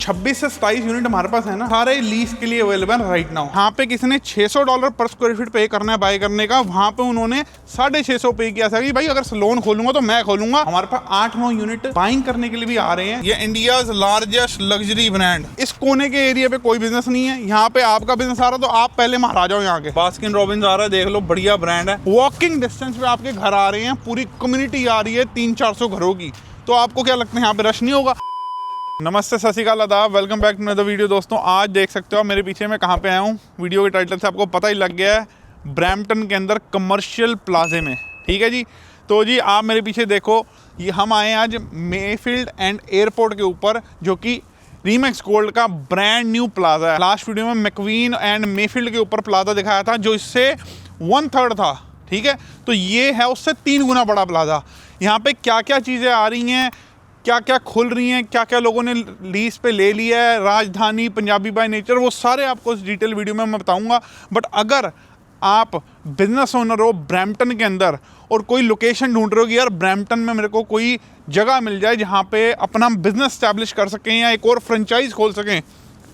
26 से 27 यूनिट हमारे पास है ना, सारे लीज के लिए अवेलेबल राइट नाउ। यहाँ पे किसी ने $600 पर स्क्वायर फीट पे करना है बाय करने का, वहाँ पे उन्होंने 650 पे किया था कि भाई अगर लोन खोलूंगा तो मैं खोलूंगा। हमारे पास 8-9 यूनिट बाइंग करने के लिए भी आ रहे हैं। ये इंडियाज लार्जेस्ट लग्जरी ब्रांड। इस कोने के एरिया पे कोई बिजनेस नहीं है, यहाँ पे आपका बिजनेस आ रहा है तो आप पहले महाराजा हो यहाँ के। बास्किन रॉबिन्स आ रहा है, देख लो बढ़िया ब्रांड है। वॉकिंग डिस्टेंस पे आपके घर आ रहे हैं, पूरी कम्युनिटी आ रही है 300-400 घरों की। तो आपको क्या लगता है यहाँ पे रश नहीं होगा? नमस्ते, सत श्री अकाल, आदाब, welcome back to another video. दोस्तों आज देख सकते हो मेरे पीछे मैं कहाँ पे आया हूँ। वीडियो के टाइटल से आपको पता ही लग गया है, ब्रैम्पटन के अंदर कमर्शियल प्लाजे में। ठीक है जी, तो जी आप मेरे पीछे देखो, ये हम आए आज मेफील्ड एंड एयरपोर्ट के ऊपर, जो कि रीमेक्स गोल्ड का ब्रांड न्यू प्लाजा है। लास्ट वीडियो में मैक्वीन एंड मेफील्ड के ऊपर प्लाजा दिखाया था जो इससे 1/3 था। ठीक है, तो ये है उससे 3 गुना बड़ा प्लाजा। यहाँ पे क्या क्या चीज़ें आ रही हैं, क्या क्या खुल रही हैं, क्या क्या लोगों ने लीज पे ले लिया है, राजधानी, पंजाबी बाय नेचर, वो सारे आपको इस डिटेल वीडियो में मैं बताऊंगा। बट अगर आप बिजनेस ओनर हो ब्रैम्पटन के अंदर और कोई लोकेशन ढूंढ रहे हो कि यार ब्रैम्पटन में मेरे को कोई जगह मिल जाए जहाँ पे अपना बिजनेस स्टैब्लिश कर सकें या एक और फ्रेंचाइज खोल सकें,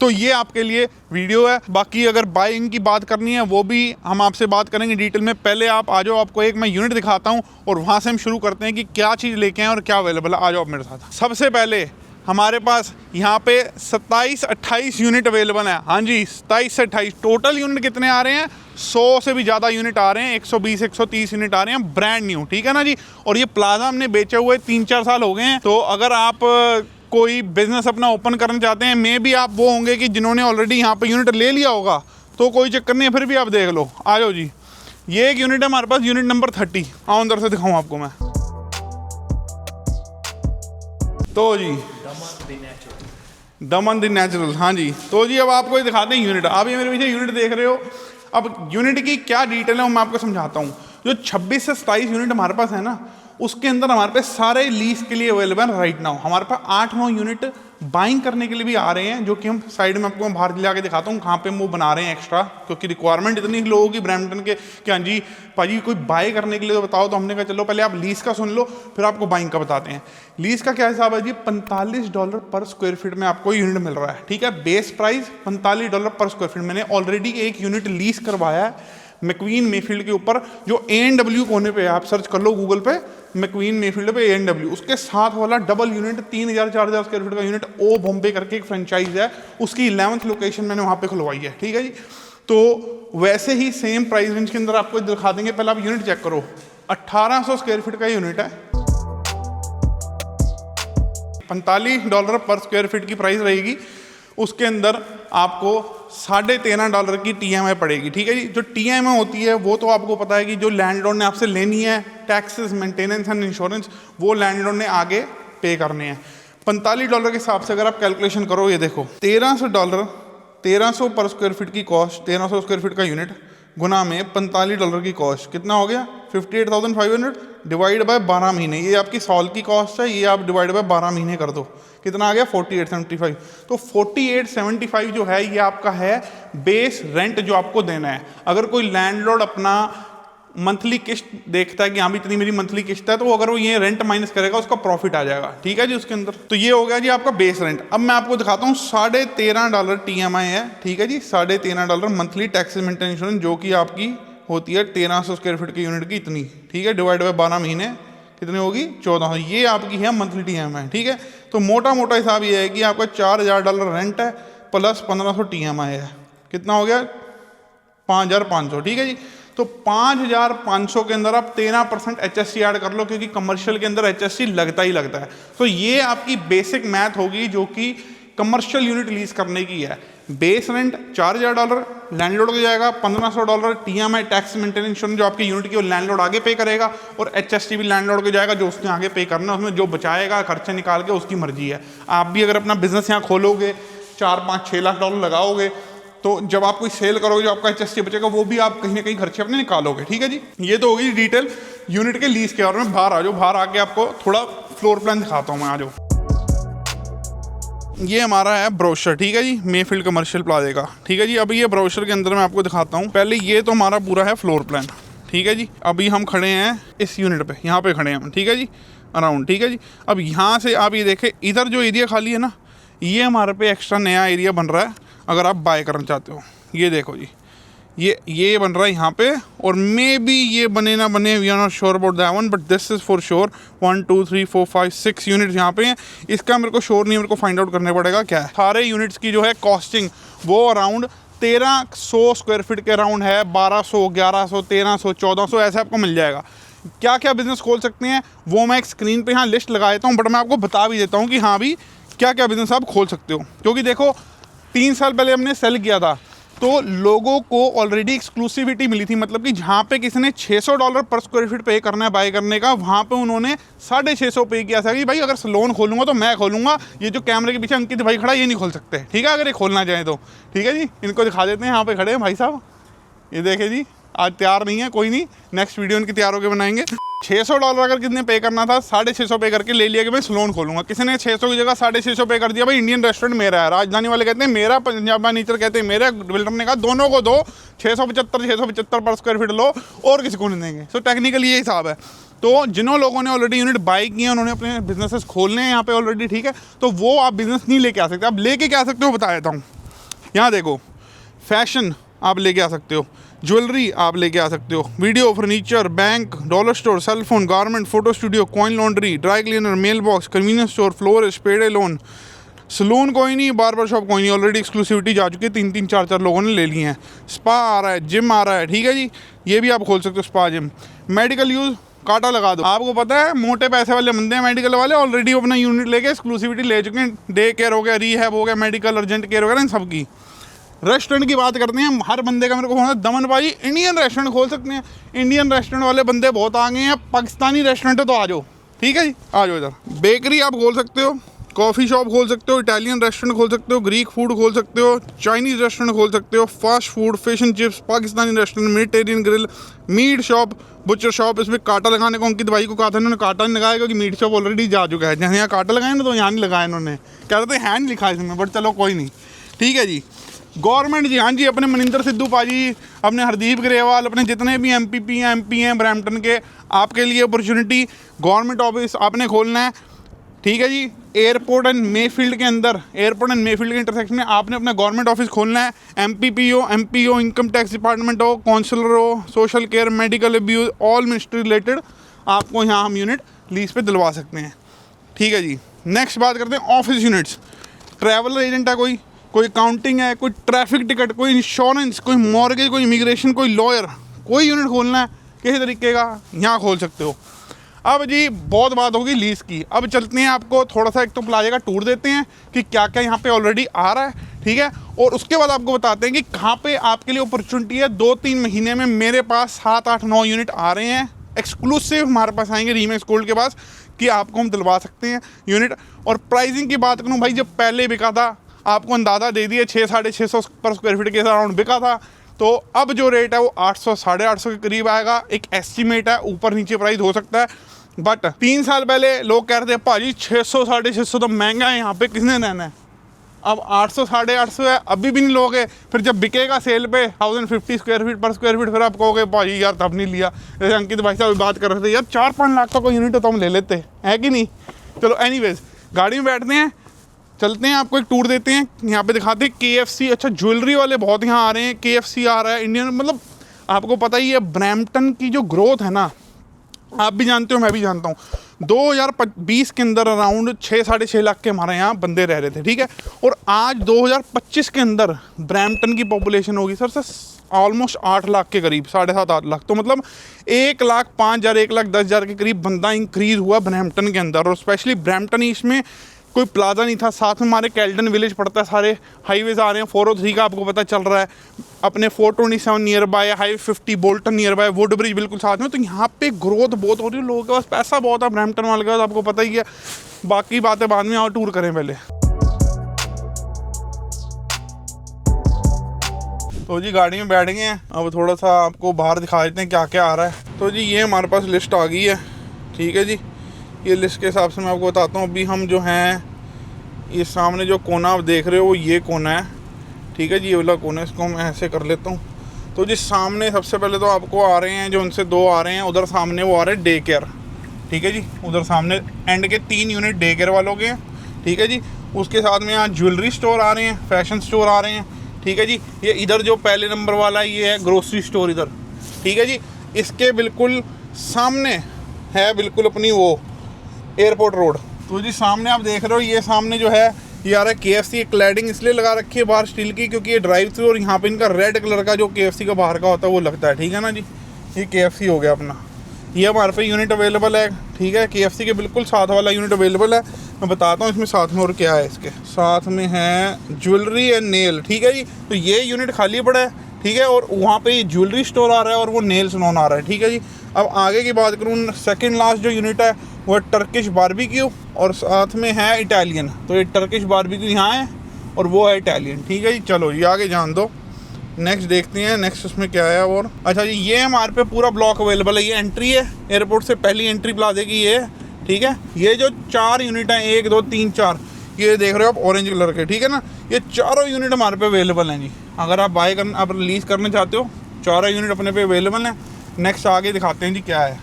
तो ये आपके लिए वीडियो है। बाकी अगर बाइंग की बात करनी है वो भी हम आपसे बात करेंगे डिटेल में। पहले आप आ जाओ, आपको एक मैं यूनिट दिखाता हूँ और वहाँ से हम शुरू करते हैं कि क्या चीज़ लेके आए और क्या अवेलेबल है। आ जाओ आप मेरे साथ। सबसे पहले हमारे पास यहाँ पे 27-28 यूनिट अवेलेबल हैं। हाँ जी, 27 से 28 टोटल यूनिट कितने आ रहे हैं? 100 से भी ज़्यादा यूनिट आ रहे हैं, 120-130 यूनिट आ रहे हैं, ब्रांड न्यू। ठीक है ना जी। और ये प्लाजा हमने बेचे हुए 3-4 साल हो गए हैं। तो अगर आप कोई बिजनेस अपना ओपन करना चाहते हैं, मे भी आप वो होंगे कि जिन्होंने ऑलरेडी यहाँ पे यूनिट ले लिया होगा, तो कोई चक्कर नहीं है, फिर भी आप देख लो। आ जाओ जी, ये एक यूनिट है हमारे पास, यूनिट नंबर 30। आओ अंदर से दिखाऊँ आपको मैं। तो जी दमन द नेचुरल। हाँ जी, तो जी अब आपको ये दिखाते हैं यूनिट। आप ये मेरे पीछे यूनिट देख रहे हो। अब यूनिट की क्या डिटेल है वो मैं आपको समझाता हूँ। जो 26 से 27 यूनिट हमारे पास है ना, उसके अंदर हमारे पास सारे लीज के लिए अवेलेबल राइट नाउ। हमारे पास 8-9 यूनिट बाइंग करने के लिए भी आ रहे हैं, जो कि हम साइड में आपको बाहर ले आके दिखाता हूँ कहाँ पे हम वो बना रहे हैं एक्स्ट्रा, क्योंकि रिक्वायरमेंट इतनी लोगों की ब्रैम्पटन के कि हाँ जी भाजी कोई बाय करने के लिए तो बताओ। तो हमने कहा चलो पहले आप लीज का सुन लो, फिर आपको बाइंग का बताते हैं। लीज का क्या हिसाब है जी? $45 पर स्क्वायर फीट में आपको यूनिट मिल रहा है। ठीक है, बेस प्राइस $45 पर स्क्वायर फीट। मैंने ऑलरेडी एक यूनिट लीज करवाया है मैक्वीन मेफील्ड के ऊपर, जो A&W कोने पे है। आप सर्च कर लो गूगल पे, मैक्वीन मेफील्ड पे A&W। उसके साथ वाला डबल यूनिट 3000-4000 स्क्वायर फीट का यूनिट ओ बॉम्बे करके एक फ्रेंचाइज है, उसकी 11th लोकेशन मैंने वहाँ पे खुलवाई है। ठीक है जी, तो वैसे ही सेम प्राइस रेंज के अंदर आपको दिखा देंगे। पहले आप यूनिट चेक करो, 1800 स्क्वायर फीट का यूनिट है, $45 पर स्क्वायर फीट की प्राइस रहेगी। उसके अंदर आपको $13.5 की TMI पड़ेगी। ठीक है जी, जो TMI होती है वो तो आपको पता है कि जो लैंडलॉर्ड ने आपसे लेनी है, टैक्सेस, मेंटेनेंस एंड इंश्योरेंस, वो लैंडलॉर्ड ने आगे पे करने हैं। $45 के हिसाब से अगर आप कैलकुलेशन करो, ये देखो $1300 पर स्क्वायर फीट की कॉस्ट, 1300 स्क्वायर फीट का यूनिट गुना में $45 की कॉस्ट, कितना हो गया? 58,500 डिवाइड बाय 12 महीने। ये आपकी साल की कॉस्ट है, ये आप डिवाइड बाय 12 महीने कर दो, कितना आ गया? 4875। तो 4875 जो है ये आपका है बेस रेंट जो आपको देना है। अगर कोई लैंडलॉर्ड अपना मंथली किस्त देखता है कि हाँ भी इतनी मेरी मंथली किस्त है, तो अगर वो ये रेंट माइनस करेगा उसका प्रॉफिट आ जाएगा। ठीक है जी, उसके अंदर। तो ये हो गया जी आपका बेस रेंट। अब मैं आपको दिखाता हूँ, $13.5 TMI है। ठीक है जी, $13.5 मंथली टैक्सेस, मेंटेनेंस, इंश्योरेंस, जो कि आपकी होती है 1300 स्क्वायर फीट के यूनिट की इतनी। ठीक है, डिवाइड बाय 12 महीने कितनी होगी? 1400। ये आपकी है मंथली TMI। ठीक है, तो मोटा मोटा हिसाब ये है कि आपका $4000 रेंट है प्लस 1500 TMI है, कितना हो गया? 5500। ठीक है जी, तो 5500 के अंदर आप 13% HST ऐड कर लो, क्योंकि कमर्शियल के अंदर HST लगता ही लगता है। तो ये आपकी बेसिक मैथ होगी जो कि कमर्शियल यूनिट लीज करने की है। बेस रेंट $4000 लैंडलॉर्ड को जाएगा, $1500 TMI टैक्स, मेंटेनेंस, इंश्योरेंस जो आपकी यूनिट की वो लैंडलॉर्ड आगे पे करेगा, और HST भी लैंडलॉर्ड को जाएगा, जो उसने आगे पे करना है। उसमें जो बचाएगा खर्चे निकाल के उसकी मर्जी है। आप भी अगर अपना बिजनेस यहाँ खोलोगे, $4-5-6 लाख लगाओगे, तो जब आप कोई सेल करोगे जो आपका HST बचेगा वो भी आप कहीं ना कहीं खर्चे अपने निकालोगे। ठीक है जी, ये तो होगी डिटेल यूनिट के लीज के। और मैं बाहर आ जाओ, बाहर आके आपको थोड़ा फ्लोर प्लान दिखाता हूँ मैं। आ जाओ, ये हमारा है ब्रोशर। ठीक है जी, मेफील्ड कमर्शियल प्लाजे का। ठीक है जी, अभी ये ब्रोशर के अंदर मैं आपको दिखाता हूँ। पहले ये तो हमारा पूरा है फ्लोर प्लान। ठीक है जी, अभी हम खड़े हैं इस यूनिट पे, यहाँ पे खड़े हैं हम। ठीक है जी, अराउंड। ठीक है जी, अब यहाँ से आप ये देखें, इधर जो एरिया खाली है ना, ये हमारे पे एक्स्ट्रा नया एरिया बन रहा है अगर आप बाय करना चाहते हो। ये देखो जी, ये बन रहा है यहाँ पे, और मे बी ये बने ना बने, we are not sure about that one, but this is for sure 1 2 3 4 5 6 units यहाँ पे हैं। इसका मेरे को श्योर नहीं, मेरे को फाइंड आउट करने पड़ेगा क्या है। सारे यूनिट्स की जो है कॉस्टिंग वो अराउंड 1300 स्क्वायर फीट के अराउंड है। 1200, 1100, 1300, 1400 ऐसे आपको मिल जाएगा। क्या क्या बिजनेस खोल सकते हैं वो मैं एक स्क्रीन पे यहाँ लिस्ट लगा देता हूँ, बट मैं आपको बता भी देता हूँ कि हाँ भी क्या क्या बिजनेस आप खोल सकते हो। क्योंकि देखो 3 साल पहले हमने सेल किया था तो लोगों को ऑलरेडी एक्सक्लूसिविटी मिली थी, मतलब कि जहाँ पे किसी ने $600 पर स्क्वायर फीट पे करना है बाय करने का, वहाँ पे उन्होंने 650 पे किया था कि भाई अगर लोन खोलूंगा तो मैं खोलूंगा, ये जो कैमरे के पीछे अंकित भाई खड़ा ये नहीं खोल सकते, ठीक है, अगर ये खोलना चाहें तो। ठीक है जी, इनको दिखा देते हैं, यहाँ पे खड़े हैं भाई साहब, ये देखे जी, आज तैयार नहीं है, कोई नहीं, नेक्स्ट वीडियो इनकी तैयार होकर बनाएंगे। $600 अगर कितने पे करना था, 650 पे करके ले लिया कि मैं सलोन खोलूंगा। किसी ने 600 की जगह 650 पे कर दिया, भाई इंडियन रेस्टोरेंट मेरा है। राजधानी वाले कहते हैं मेरा, पंजाब नेचर कहते हैं मेरा, बिल्डर ने कहा दोनों को दो, 675 पर स्क्वायर फीट लो और किसी को नहीं देंगे। सो टेक्निकली ये हिसाब है। तो जिन्होंने लोगों ने ऑलरेडी यूनिट बाई किए, उन्होंने अपने बिजनेसेस खोलने हैं यहाँ पे ऑलरेडी, ठीक है, तो वो आप बिजनेस नहीं लेके आ सकते। आप लेके क्या आ सकते हो बता देता हूँ। यहाँ देखो, फैशन आप लेके आ सकते हो, ज्वेलरी आप लेके आ सकते हो, video, furniture, bank, dollar store, sell phone, garment, photo studio, coin laundry, dry cleaner, mail box, convenience store, florist, payday loan, salon कोई नहीं, बार्बर शॉप कोई नहीं, ऑलरेडी एक्सक्लूसिविटी जा चुकी है, 3 4 लोगों ने ले लिए हैं। स्पा आ रहा है, जिम आ रहा है, ठीक है जी, ये भी आप खोल सकते हो, स्पा जिम। मेडिकल यूज़, कांटा लगा दो। आपको पता है मोटे पैसे वाले बंदे हैं मेडिकल वाले, ऑलरेडी अपना यूनिट लेके एक्सक्लूसिविटी ले चुके हैं। डे केयर हो गया, रिहैब हो गया, मेडिकल, अर्जेंट केयर वगैरह, इन सब की। रेस्टोरेंट की बात करते हैं, हर बंदे का मेरे को फोन है, दमन भाई इंडियन रेस्टोरेंट खोल सकते हैं। इंडियन रेस्टोरेंट वाले बंदे बहुत आगे हैं, पाकिस्तानी रेस्टोरेंट है तो आ जाओ, ठीक है जी, आ जाओ इधर। बेकरी आप खोल सकते हो, कॉफ़ी शॉप खोल सकते हो, इटालियन रेस्टोरेंट खोल सकते हो, ग्रीक फूड खोल सकते हो, चाइनीज़ रेस्टोरेंट खोल सकते हो, fast food, fish and chips, Pakistani restaurant, Mediterranean grill, meat shop, butcher shop. इसमें कांटा लगाने को अंकित भाई को कहा था, इन्होंने कांटा नहीं लगाया क्योंकि मीट शॉप ऑलरेडी जा चुका है। जहाँ यहाँ कांटा लगाए ना तो यहाँ नहीं लगाया इन्होंने, कह रहे थे हैंड लिखा है इसमें, बट चलो कोई नहीं, ठीक है जी। गवर्नमेंट जी, हाँ जी, अपने मनिंदर सिद्धू पाजी, अपने हरदीप ग्रेवाल, अपने जितने भी एमपी हैं ब्रैम्पटन के, आपके लिए अपॉर्चुनिटी। गवर्नमेंट ऑफिस आपने खोलना है, ठीक है जी। एयरपोर्ट एंड मेफील्ड के अंदर, एयरपोर्ट एंड मेफील्ड के इंटरसेक्शन में आपने अपना गवर्नमेंट ऑफिस खोलना है। एमपीओ, इनकम टैक्स डिपार्टमेंट हो, काउंसलर हो, social care, medical abuse, all ministry related आपको यहाँ हम यूनिट लीज पे दिलवा सकते हैं, ठीक है जी। नेक्स्ट बात करते हैं ऑफिस यूनिट्स। ट्रैवलर एजेंट है, कोई अकाउंटिंग है, कोई ट्रैफिक टिकट, कोई इंश्योरेंस, कोई मॉर्गेज, कोई इमिग्रेशन, कोई लॉयर, कोई यूनिट खोलना है किसी तरीके का, यहाँ खोल सकते हो। अब जी बहुत बात होगी लीज की, अब चलते हैं, आपको थोड़ा सा एक तो प्लाजा का टूर देते हैं कि क्या क्या यहाँ पे ऑलरेडी आ रहा है, ठीक है, और उसके बाद आपको बताते हैं कि कहाँ पे आपके लिए अपॉर्चुनिटी है। 2-3 महीने में मेरे पास 7 8 9 यूनिट आ रहे हैं, एक्सक्लूसिव हमारे पास आएंगे रीमैक्स गोल्ड के पास, कि आपको हम दिलवा सकते हैं यूनिट। और प्राइसिंग की बात करूँ भाई, जब पहले बिका था आपको अंदाज़ा दे दिए, 600-650 पर स्क्वायर फीट के अराउंड बिका था, तो अब जो रेट है वो 800 850 के करीब आएगा। एक एस्टिमेट है, ऊपर नीचे प्राइस हो सकता है, बट 3 साल पहले लोग कह रहे थे भाजी 600 650 तो महंगा है, यहाँ पे किसने रहना है। अब 800 850 है, अभी भी नहीं लोगे, फिर जब बिकेगा सेल पे 1050 स्क्वायर फीट पर स्क्वायर फीट, फिर आप कहोगे भाजी यार तब नहीं लिया। जैसे अंकित भाई साहब बात कर रहे थे, यार 4-5 लाख का कोई यूनिट तो हम ले लेते हैं कि नहीं। चलो एनीवेज, गाड़ी में बैठते हैं, चलते हैं, आपको एक टूर देते हैं, यहाँ पे दिखाते हैं KFC। अच्छा, ज्वेलरी वाले बहुत यहाँ आ रहे हैं, KFC आ रहा है, इंडियन, मतलब आपको पता ही है ब्रैम्पटन की जो ग्रोथ है ना, आप भी जानते हो, मैं भी जानता हूँ। 2020 के अंदर अराउंड 6-6.5 लाख के हमारे यहाँ बंदे रह रहे थे, ठीक है, और आज 2025 के अंदर ब्रैम्पटन की पॉपुलेशन होगी सर ऑलमोस्ट 8 लाख के करीब, 7.5-8 लाख। तो मतलब 1,05,000 1,10,000 के करीब बंदा इंक्रीज़ हुआ ब्रैम्पटन के अंदर, और स्पेशली ब्रैम्पटन ईस्ट में कोई प्लाजा नहीं था, साथ में हमारे कैल्डन विलेज पड़ता है, सारे हाईवेज आ रहे हैं। 403 का आपको पता चल रहा है, अपने 427 near by, high 50 Bolton near by, would bridge बिल्कुल साथ में। तो यहाँ पे ग्रोथ बहुत हो रही है, लोगों के पास पैसा बहुत है, ब्रैम्पटन वाले के पास, आपको पता ही है। बाकी बातें बाद में, आओ टूर करें पहले। तो जी गाड़ी में बैठ गए हैं, अब थोड़ा सा आपको बाहर दिखा देते हैं क्या क्या आ रहा है। तो जी ये हमारे पास लिस्ट आ गई है, ठीक है जी। ये लिस्ट के हिसाब से मैं आपको बताता हूँ। अभी हम जो हैं, ये सामने जो कोना आप देख रहे हो वो ये कोना है, ठीक है जी, ये वाला कोना, इसको मैं ऐसे कर लेता हूँ। तो जी सामने सबसे पहले तो आपको आ रहे हैं, जो उनसे 2 आ रहे हैं उधर सामने, वो आ रहे हैं डे केयर, ठीक है जी। उधर सामने एंड के 3 यूनिट डे केयर वालों के हैं, ठीक है जी। उसके साथ में यहाँ ज्वेलरी स्टोर आ रहे हैं, फैशन स्टोर आ रहे हैं, ठीक है जी। ये इधर जो पहले नंबर वाला है ये है ग्रोसरी स्टोर इधर, ठीक है जी। इसके बिल्कुल सामने है बिल्कुल अपनी वो एयरपोर्ट रोड। तो जी सामने आप देख रहे हो, ये सामने जो है ये आ रहा है KFC। क्लैडिंग इसलिए लगा रखी है बाहर स्टील की क्योंकि ये ड्राइव थ्रू और यहाँ पे इनका रेड कलर का जो KFC का बाहर का होता है वो लगता है, ठीक है ना जी। ये KFC हो गया अपना, ये हमारे पे यूनिट अवेलेबल है, ठीक है। KFC के बिल्कुल साथ वाला यूनिट अवेलेबल है। मैं बताता हूँ इसमें साथ में और क्या है। इसके साथ में है ज्वेलरी एंड नेल, ठीक है जी। तो ये यूनिट खाली पड़ा है, ठीक है, और वहाँ पे ज्वेलरी स्टोर आ रहा है और वो नेल सलून आ रहा है, ठीक है जी। अब आगे की बात करूँ, सेकंड लास्ट जो यूनिट है वो टर्किश बारबेक्यू और साथ में है इटालियन। तो ये टर्किश बारबेक्यू यहाँ है और वो है इटालियन, ठीक है जी। चलो ये आगे जान दो, नेक्स्ट देखते हैं नेक्स्ट उसमें क्या है। और अच्छा जी, ये हमारे पे पूरा ब्लॉक अवेलेबल है। ये एंट्री है एयरपोर्ट से, पहली एंट्री प्लाजे की ये है, ठीक है। ये जो 4 यूनिट हैं, 1 2 3 4, ये देख रहे हो आप ऑरेंज कलर के, ठीक है ना। ये चारों यूनिट हमारे पे अवेलेबल हैं जी। अगर आप बाय करना, आप रिलीज़ करना चाहते हो, चारों यूनिट अपने पे अवेलेबल हैं। नेक्स्ट आगे दिखाते हैं जी क्या है।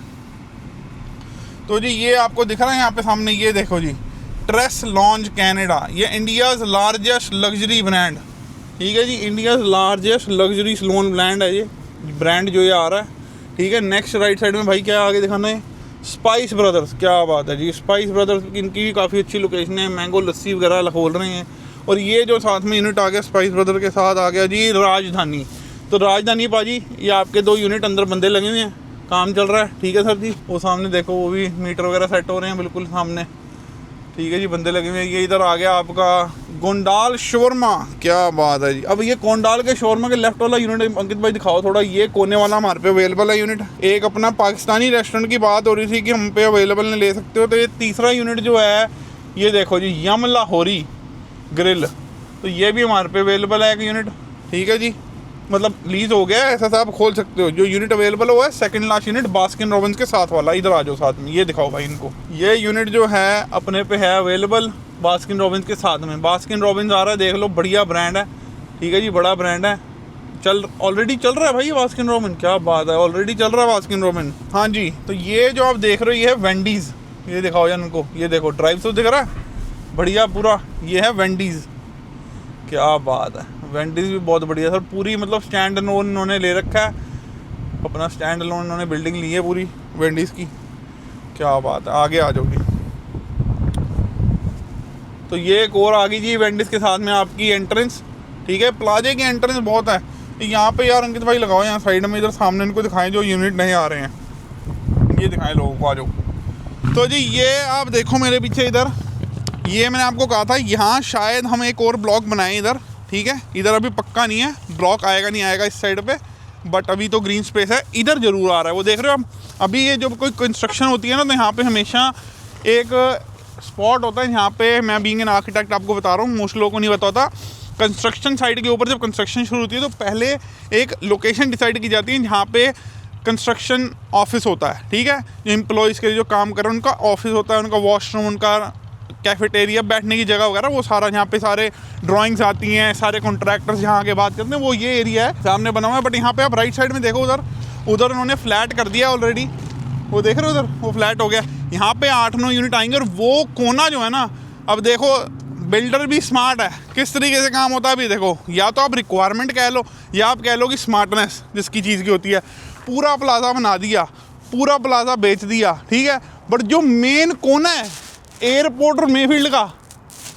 तो जी ये आपको दिख रहा है यहाँ पे सामने, ये देखो जी, ट्रेस लॉन्ज कैनेडा। ये इंडियाज़ लार्जेस्ट लग्जरी ब्रांड, ठीक है जी। India's largest luxury salon brand है ये ब्रांड जो ये आ रहा है, ठीक है। नेक्स्ट राइट साइड में भाई क्या आगे दिखाना है, स्पाइस ब्रदर्स। क्या बात है जी, स्पाइस ब्रदर्स इनकी भी काफ़ी अच्छी लोकेशन है, मैंगो लस्सी वगैरह खोल रहे हैं। और ये जो साथ में यूनिट आ गया स्पाइस ब्रदर के साथ आ गया जी राजधानी। तो राजधानी पाजी ये आपके 2 यूनिट अंदर बंदे लगे हुए हैं, काम चल रहा है, ठीक है सर जी। वो सामने देखो, वो भी मीटर वगैरह सेट हो रहे हैं बिल्कुल सामने, ठीक है जी, बंदे लगे हुए हैं। ये इधर आ गया आपका गोंडाल शोरमा। क्या बात है जी। अब ये गोंडाल के शोरमा के लेफ्ट वाला यूनिट अंकित भाई दिखाओ थोड़ा, ये कोने वाला हमारे पे अवेलेबल है यूनिट। एक अपना पाकिस्तानी रेस्टोरेंट की बात हो रही थी कि हम पे अवेलेबल नहीं ले सकते हो, तो ये तीसरा यूनिट जो है ये देखो जी, यम लाहौरी ग्रिल। तो ये भी हमारे पे अवेलेबल है एक यूनिट, ठीक है जी। मतलब लीज हो गया ऐसा, आप खोल सकते हो। जो यूनिट अवेलेबल हुआ है second last unit Baskin Robbins के साथ वाला। इधर आ जाओ साथ में, ये दिखाओ भाई इनको। ये यूनिट जो है अपने पे है अवेलेबल बास्किन रॉबिन्स के साथ में। बास्किन रॉबिन्स आ रहा है, देख लो, बढ़िया ब्रांड है, ठीक है जी, बड़ा ब्रांड है। ऑलरेडी चल रहा है भाई बास्किन रॉबिन। क्या बात है, ऑलरेडी चल रहा है बास्किन रॉबिन। हाँ जी, तो ये जो आप देख रहे हो ये है वेंडीज़। ये दिखाओ यार इनको, ये देखो ड्राइव थ्रू दिख रहा है बढ़िया पूरा, ये है वेंडीज़। क्या बात है, वेंडीज़ भी बहुत बढ़िया सर, पूरी मतलब स्टैंड अलोन इन्होंने ले रखा है, अपना स्टैंड अलोन इन्होंने बिल्डिंग ली है पूरी वेंडीज़ की। क्या बात है, आगे आ जाओगी तो ये एक और आ गई जी वेंडीज़ के साथ में आपकी एंट्रेंस, ठीक है। प्लाजे की एंट्रेंस बहुत है यहाँ पे यार। अंकित भाई लगाओ यहाँ साइड में, इधर सामने इनको दिखाएं जो यूनिट नहीं आ रहे हैं, ये दिखाएं लोगों को, आ जाओ। तो जी ये आप देखो मेरे पीछे इधर, ये मैंने आपको कहा था यहाँ शायद हम एक और ब्लॉक बनाएं इधर, ठीक है। इधर अभी पक्का नहीं है, ब्लॉक आएगा नहीं आएगा इस साइड पे, बट अभी तो ग्रीन स्पेस है। इधर ज़रूर आ रहा है, वो देख रहे हो आप। अभी ये जब कोई कंस्ट्रक्शन होती है ना, तो यहाँ पे हमेशा एक स्पॉट होता है यहाँ पे। मैं बीइंग एन आर्किटेक्ट आपको बता रहा हूँ, मोस्ट लोगों को नहीं पता होता। कंस्ट्रक्शन साइट के ऊपर जब कंस्ट्रक्शन शुरू होती है तो पहले एक लोकेशन डिसाइड की जाती है जहाँ पे कंस्ट्रक्शन ऑफिस होता है, ठीक है। जो एम्प्लॉयज़ के जो काम कर रहे हैं उनका ऑफिस होता है, उनका वॉशरूम, उनका कैफेटेरिया, बैठने की जगह वगैरह, वो सारा यहाँ पे सारे ड्राइंग्स आती हैं, सारे कॉन्ट्रैक्टर्स यहाँ आके बात करते हैं। वो ये एरिया है सामने बना हुआ है। बट यहाँ पे आप राइट साइड में देखो, उधर उन्होंने फ्लैट कर दिया ऑलरेडी, वो देख रहे हो उधर, वो फ्लैट हो गया। यहाँ पे 8-9 यूनिट आएंगे। और वो कोना जो है ना, अब देखो बिल्डर भी स्मार्ट है, किस तरीके से काम होता है अभी देखो। या तो आप रिक्वायरमेंट कह लो या आप कह लो कि स्मार्टनेस जिसकी चीज़ की होती है। पूरा प्लाजा बना दिया, पूरा प्लाजा बेच दिया, ठीक है। बट जो मेन कोना है एयरपोर्ट और मेफील्ड का,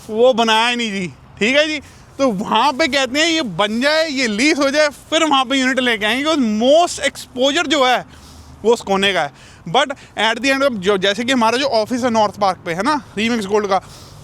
वो बनाया ही नहीं जी, ठीक है जी। तो वहाँ पे कहते हैं ये बन जाए, ये लीज हो जाए, फिर वहाँ पे यूनिट लेके आएंगे। मोस्ट एक्सपोजर जो है वो उस कोने का है। बट एट दी एंड जो जैसे कि हमारा जो ऑफिस है नॉर्थ पार्क पे है ना, रीमिक्स गोल्ड का,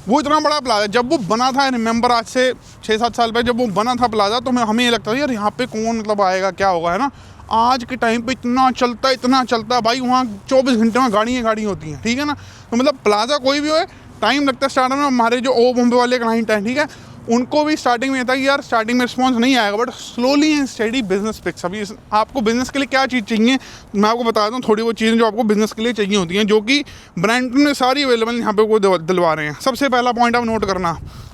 वो इतना बड़ा प्लाजा जब वो बना था, रिमेंबर आज से 6-7 साल पहले जब वो बना था प्लाजा, तो हमें ये लगता था यार यहाँ पे कौन मतलब आएगा, क्या होगा, है ना। आज के टाइम पे इतना चलता है भाई, वहाँ 24 घंटे में गाड़ियाँ होती हैं, ठीक है ना। तो मतलब प्लाजा कोई भी हो, टाइम लगता है स्टार्ट में। हमारे जो ओ बॉम्बे वाले क्लाइंट हैं, ठीक है, उनको भी स्टार्टिंग में था कि यार स्टार्टिंग में रिस्पॉन्स नहीं आएगा, but slowly and steady business picks. अभी आपको बिजनेस के लिए क्या चीज़ चाहिए, मैं आपको बता दूँ थोड़ी वो चीज़ें जो आपको बिजनेस के लिए चाहिए होती हैं, जो कि ब्रैम्पटन में सारी अवेलेबल यहाँ पे वो दिलवा रहे हैं। सबसे पहला पॉइंट आप नोट करना,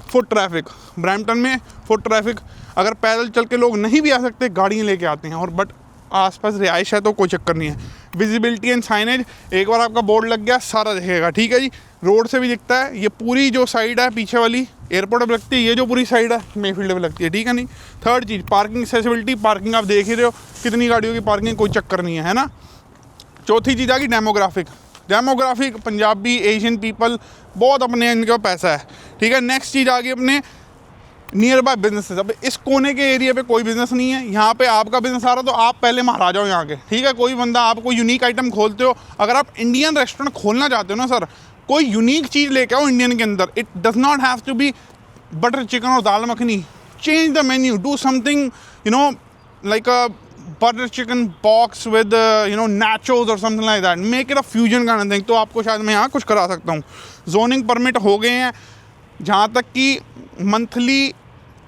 फुट ट्रैफिक। ब्रैम्पटन में फुट ट्रैफिक, अगर पैदल चल के लोग नहीं भी आ सकते, गाड़ियाँ लेके आते हैं। और बट आसपास रिहाइश है तो कोई चक्कर नहीं है। विजिबिलिटी एंड साइनेज, एक बार आपका बोर्ड लग गया सारा दिखेगा, ठीक है जी। रोड से भी दिखता है। ये पूरी जो साइड है पीछे वाली एयरपोर्ट पे लगती है, ये जो पूरी साइड है मेफील्ड पे लगती है, ठीक है नहीं। थर्ड चीज़ पार्किंग एक्सेसिबिलिटी, पार्किंग आप देख ही रहे हो कितनी गाड़ियों की पार्किंग, कोई चक्कर नहीं है ना। चौथी चीज़ आ गई डेमोग्राफिक, पंजाबी एशियन पीपल बहुत अपने इनका पैसा है, ठीक है। नेक्स्ट चीज़ आ गई अपने नियर बाय बिजनेसेस। अब इस कोने के एरिया पे कोई बिजनेस नहीं है, यहाँ पे आपका बिजनेस आ रहा तो आप पहले महाराजा हो यहाँ के, ठीक है। कोई बंदा आप कोई यूनिक आइटम खोलते हो, अगर आप इंडियन रेस्टोरेंट खोलना चाहते हो ना सर, कोई यूनिक चीज़ लेके आओ इंडियन के अंदर। It does not have to be butter chicken और dal makhani, change the menu, do something you know like a butter chicken box with nachos और something like that, make it a fusion kind of thing. तो आपको शायद मैं यहाँ कुछ करा सकता हूँ। जोनिंग परमिट हो गए हैं, जहाँ तक कि monthly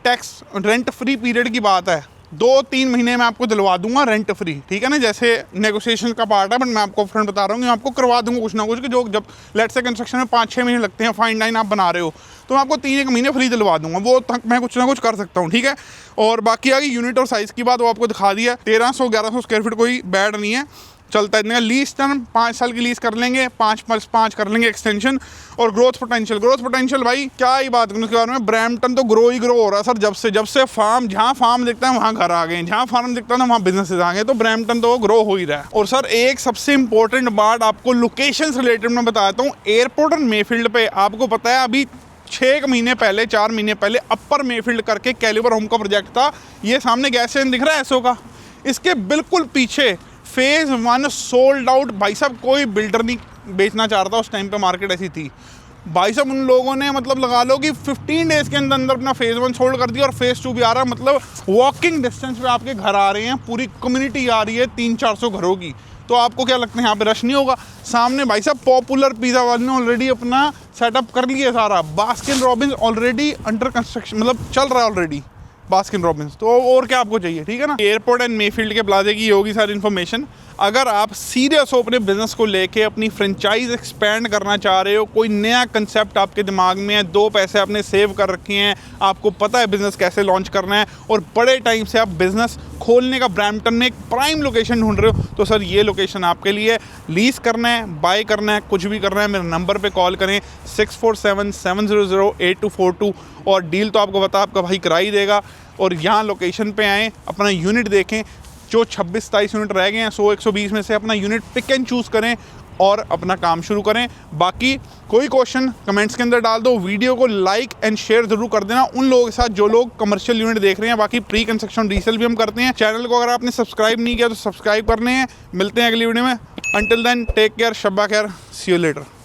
tax rent free period की बात है, 2-3 महीने में आपको दिलवा दूंगा रेंट फ्री, ठीक है ना। जैसे नेगोशिएशन का पार्ट है, बट मैं आपको फ्रेंड बता रहा हूँ कि मैं आपको करवा दूंगा कुछ ना कुछ, कि जो जब लेट से कंस्ट्रक्शन में 5-6 महीने लगते हैं, फाइन लाइन आप बना रहे हो, तो मैं आपको 3-1 महीने फ्री दिलवा दूंगा, वो तक मैं कुछ ना कुछ कर सकता हूँ, ठीक है। और बाकी आ गई यूनिट और साइज़ की बात, वो आपको दिखा दिया। 1300-1100 स्क्वायर फीट कोई बैड नहीं है, चलता है इतने। लीज टर्म 5 साल की लीज कर लेंगे, 5+5 कर लेंगे एक्सटेंशन। और ग्रोथ पोटेंशियल भाई क्या ही बात करूँ उसके बारे में, ब्रैम्पटन तो ग्रो ही ग्रो हो रहा है सर। जब से फार्म, जहाँ फार्म दिखता है वहाँ घर आ गए, जहाँ फार्म दिखता है ना वहाँ बिजनेसेस आ गए, तो ब्रैम्पटन तो ग्रो हो ही रहा है। और सर एक सबसे इंपॉर्टेंट बात आपको लोकेशन से रिलेटेड मैं बताता हूँ, एयरपोर्ट और मेफील्ड पे आपको पता है अभी 6 महीने पहले, 4 महीने पहले अपर मेफील्ड करके कैलिबर होम का प्रोजेक्ट था। ये सामने गैस स्टेशन दिख रहा है एसओ का, इसके बिल्कुल पीछे फेज़ 1 सोल्ड आउट। भाई साहब कोई बिल्डर नहीं बेचना चाह रहा था उस टाइम पे, मार्केट ऐसी थी भाई साहब। उन लोगों ने मतलब लगा लो कि 15 डेज़ के अंदर अंदर अपना फेज़ 1 सोल्ड कर दिया, और फेज़ 2 भी आ रहा है। मतलब वॉकिंग डिस्टेंस पे आपके घर आ रहे हैं, पूरी कम्युनिटी आ रही है 300-400 घरों की। तो आपको क्या लगता है यहाँ पे रश नहीं होगा? सामने भाई साहब पॉपुलर पिज़्ज़ा वाले ने ऑलरेडी अपना सेटअप कर लिया सारा। Baskin Robbins already under construction, मतलब चल रहा है ऑलरेडी बास्किन रॉबिन्स। तो और क्या आपको चाहिए, ठीक है ना। एयरपोर्ट एंड मेफील्ड के प्लाजे की होगी सारी इन्फॉर्मेशन। अगर आप सीरियस हो अपने बिजनेस को लेके, अपनी फ्रेंचाइज एक्सपेंड करना चाह रहे हो, कोई नया कंसेप्ट आपके दिमाग में है, 2 पैसे आपने सेव कर रखे हैं, आपको पता है बिजनेस कैसे लॉन्च करना है, और बड़े टाइम से आप बिजनेस खोलने का ब्रैम्पटन में एक प्राइम लोकेशन ढूंढ रहे हो, तो सर ये लोकेशन आपके लिए। लीज करना है, बाय करना है, कुछ भी करना है, मेरे नंबर पे कॉल करें 6477008242, और डील तो आपको पता आपका भाई करा ही देगा। और यहाँ लोकेशन पे आएँ, अपना यूनिट देखें, जो 26-27 यूनिट रह गए हैं 100-120 में से अपना यूनिट पिक एंड चूज़ करें और अपना काम शुरू करें। बाकी कोई क्वेश्चन कमेंट्स के अंदर डाल दो, वीडियो को लाइक एंड शेयर जरूर कर देना उन लोगों के साथ जो लोग कमर्शियल यूनिट देख रहे हैं। बाकी प्री कंस्ट्रक्शन रीसेल भी हम करते हैं। चैनल को अगर आपने सब्सक्राइब नहीं किया तो सब्सक्राइब करने हैं। मिलते हैं अगली वीडियो में। अंटिल देन टेक केयर, शब्बा खैर, सी यू लेटर।